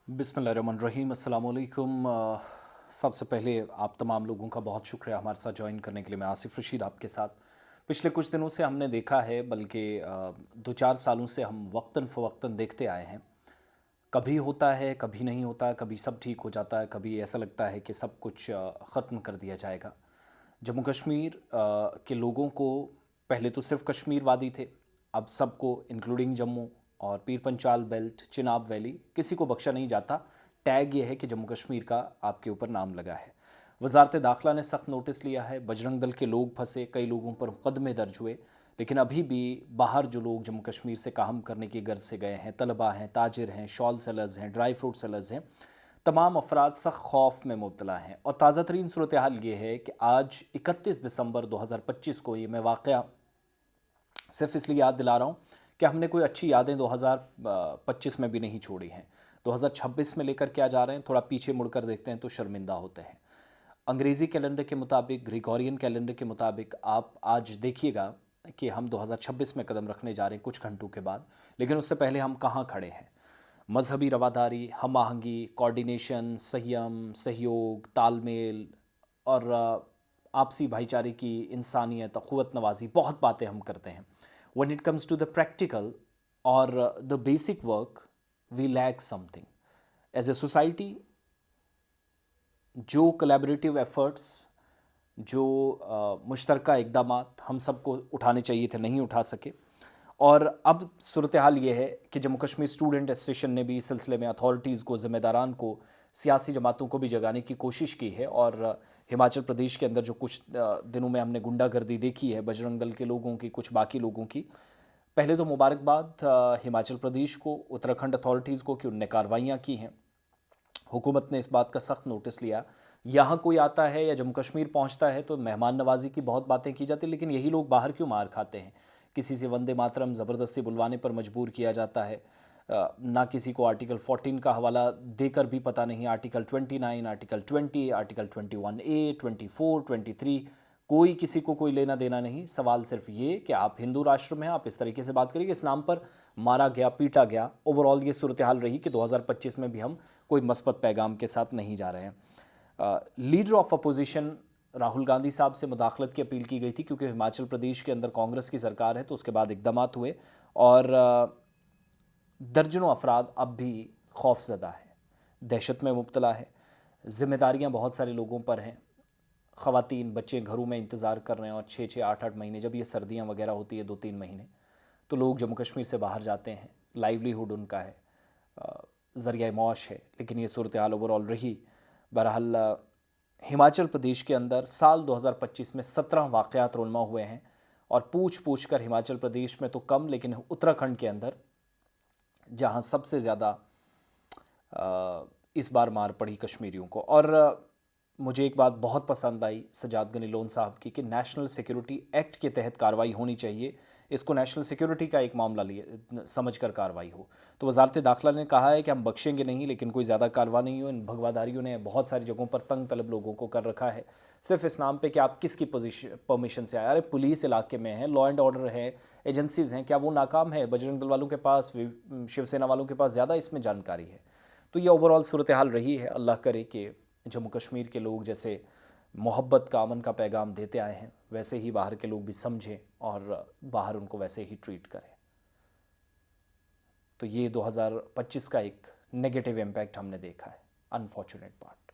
बिस्मिल्लाहिर्रहमानिर्रहीम अस्सलाम वालेकुम। सबसे पहले आप तमाम लोगों का बहुत शुक्रिया हमारे साथ ज्वाइन करने के लिए। मैं आसिफ़ रशीद आपके साथ। पिछले कुछ दिनों से हमने देखा है, बल्कि 2-4 सालों से हम वक्तन फ़वक्तन देखते आए हैं। कभी होता है, कभी नहीं होता, कभी सब ठीक हो जाता है, कभी ऐसा लगता है कि सब कुछ ख़त्म कर दिया जाएगा। जम्मू कश्मीर के लोगों को पहले तो सिर्फ कश्मीर वादी थे, अब सबको इंक्लूडिंग जम्मू और पीर पंचाल बेल्ट, चिनाब वैली, किसी को बख्शा नहीं जाता। टैग ये है कि जम्मू कश्मीर का आपके ऊपर नाम लगा है। वजारत दाखिला ने सख्त नोटिस लिया है, बजरंग दल के लोग फंसे, कई लोगों पर मुकदमे दर्ज हुए, लेकिन अभी भी बाहर जो लोग जम्मू कश्मीर से काम करने की गर्ज से गए हैं, तलबा हैं, ताजिर हैं, शॉल सेलर्स हैं, ड्राई फ्रूट सेलर्स हैं, तमाम अफराद सख्त खौफ में मुब्तला हैं। और ताज़ा तरीन सूरत हाल ये है कि आज 31 दिसंबर 2025 को ये मैं वाक़या सिर्फ इसलिए याद दिला रहा हूँ कि हमने कोई अच्छी यादें 2025 में भी नहीं छोड़ी हैं। 2026 में लेकर क्या जा रहे हैं, थोड़ा पीछे मुड़कर देखते हैं तो शर्मिंदा होते हैं। अंग्रेज़ी कैलेंडर के मुताबिक, ग्रिगोरियन कैलेंडर के मुताबिक आप आज देखिएगा कि हम 2026 में कदम रखने जा रहे हैं कुछ घंटों के बाद। लेकिन उससे पहले हम कहाँ खड़े हैं? मजहबी रवादारी, हम आहंगी, कोऑर्डिनेशन, संयम, सहयोग, तालमेल और आपसी भाईचारे की इंसानियत, क़ुव्वत नवाजी, बहुत बातें हम करते हैं। When it comes to the practical और the basic work, we lack something as a society. जो कोलैबोरेटिव एफर्ट्स, जो मुश्तरका इक़दामात हम सबको उठाने चाहिए थे, नहीं उठा सके। और अब सूरत हाल ये है कि जम्मू कश्मीर स्टूडेंट एसोसिएशन ने भी इस सिलसिले में अथॉरिटीज़ को, ज़िम्मेदारान को, सियासी जमातों को भी जगाने की कोशिश की है। और हिमाचल प्रदेश के अंदर जो कुछ दिनों में हमने गुंडागर्दी देखी है, बजरंग दल के लोगों की, कुछ बाकी लोगों की, पहले तो मुबारकबाद हिमाचल प्रदेश को, उत्तराखंड अथॉरिटीज़ को कि उनने कार्रवाइयाँ की हैं। हुकूमत ने इस बात का सख्त नोटिस लिया। यहाँ कोई आता है या जम्मू कश्मीर पहुँचता है तो मेहमान नवाजी की बहुत बातें की जाती, लेकिन यही लोग बाहर क्यों मार खाते हैं? किसी से वंदे मातरम ज़बरदस्ती बुलवाने पर मजबूर किया जाता है। ना किसी को आर्टिकल 14 का हवाला देकर भी पता नहीं, आर्टिकल 29, आर्टिकल 20, आर्टिकल 21A, 24, 23, कोई किसी को कोई लेना देना नहीं। सवाल सिर्फ ये कि आप हिंदू राष्ट्र में हैं, आप इस तरीके से बात करिए, इस नाम पर मारा गया, पीटा गया। ओवरऑल ये सूरत हाल रही कि 2025 में भी हम कोई मस्बत पैगाम के साथ नहीं जा रहे हैं। Leader of opposition Rahul Gandhi साहब से मुदाखलत की अपील की गई थी, क्योंकि हिमाचल प्रदेश के अंदर कांग्रेस की सरकार है, तो उसके बाद इकदाम हुए और दर्जनों अफराद अब भी खौफजदा है, दहशत में मुब्तला है। ज़िम्मेदारियाँ बहुत सारे लोगों पर हैं। ख़वातीन, बच्चे घरों में इंतज़ार कर रहे हैं, और 6-6, 8-8 महीने, जब ये सर्दियाँ वगैरह होती है 2-3 महीने, तो लोग जम्मू कश्मीर से बाहर जाते हैं। लाइवलीहुड उनका है, ज़रिया मौश है, लेकिन ये सूरत हाल ओवरऑल रही। बहरहाल हिमाचल प्रदेश के अंदर साल 2025 में 17 वाक़यात रोनमा हुए हैं, और पूछ पूछ कर हिमाचल प्रदेश में तो कम, लेकिन उत्तराखंड के अंदर जहाँ सबसे ज़्यादा इस बार मार पड़ी कश्मीरियों को। और मुझे एक बात बहुत पसंद आई सजाद गनी लोन साहब की कि नेशनल सिक्योरिटी एक्ट के तहत कार्रवाई होनी चाहिए, इसको नेशनल सिक्योरिटी का एक मामला लिए समझ कर कार्रवाई हो। तो वजारत दाखिला ने कहा है कि हम बख्शेंगे नहीं, लेकिन कोई ज़्यादा कार्रवाई नहीं हो। इन भगवाधारियों ने बहुत सारी जगहों पर तंग तलब लोगों को कर रखा है, सिर्फ इस नाम पे कि आप किसकी पोजीशन परमिशन से आए। अरे पुलिस इलाके में है, लॉ एंड ऑर्डर है, एजेंसीज़ हैं, क्या वो नाकाम है? बजरंग दल वालों के पास, शिवसेना वालों के पास ज़्यादा इसमें जानकारी है। तो ये ओवरऑल सूरत हाल रही है। अल्लाह करे कि जम्मू कश्मीर के लोग जैसे मोहब्बत का, अमन का पैगाम देते आए हैं, वैसे ही बाहर के लोग भी समझें और बाहर उनको वैसे ही ट्रीट करें। तो ये 2025 का एक नेगेटिव इम्पैक्ट हमने देखा है, अनफॉर्चुनेट पार्ट।